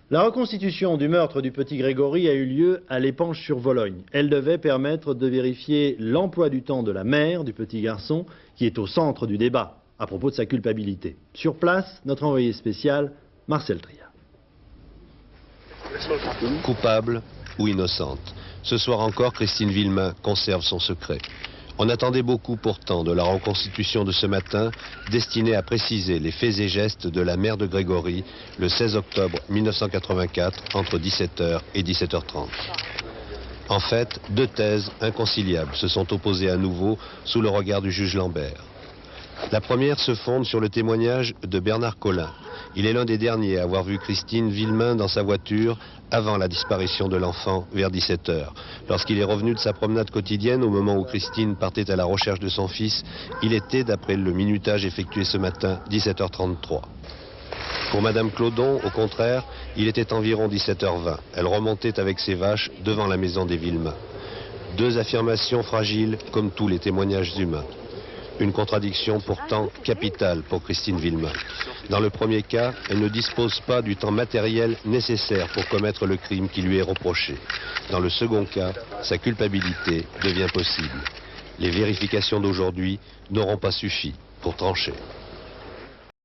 La reconstitution du meurtre du petit Grégory a eu lieu à l'Épanche-sur-Vologne. Elle devait permettre de vérifier l'emploi du temps de la mère du petit garçon, qui est au centre du débat à propos de sa culpabilité. Sur place, notre envoyé spécial, Marcel Tria. Coupable ou innocente. Ce soir encore, Christine Villemain conserve son secret. On attendait beaucoup pourtant de la reconstitution de ce matin, destinée à préciser les faits et gestes de la mère de Grégory le 16 octobre 1984 entre 17h et 17h30. En fait, deux thèses inconciliables se sont opposées à nouveau sous le regard du juge Lambert. La première se fonde sur le témoignage de Bernard Collin. Il est l'un des derniers à avoir vu Christine Villemain dans sa voiture avant la disparition de l'enfant vers 17h. Lorsqu'il est revenu de sa promenade quotidienne au moment où Christine partait à la recherche de son fils, il était, d'après le minutage effectué ce matin, 17h33. Pour Madame Claudon, au contraire, il était environ 17h20. Elle remontait avec ses vaches devant la maison des Villemain. Deux affirmations fragiles comme tous les témoignages humains. Une contradiction pourtant capitale pour Christine Villemain. Dans le premier cas, elle ne dispose pas du temps matériel nécessaire pour commettre le crime qui lui est reproché. Dans le second cas, sa culpabilité devient possible. Les vérifications d'aujourd'hui n'auront pas suffi pour trancher.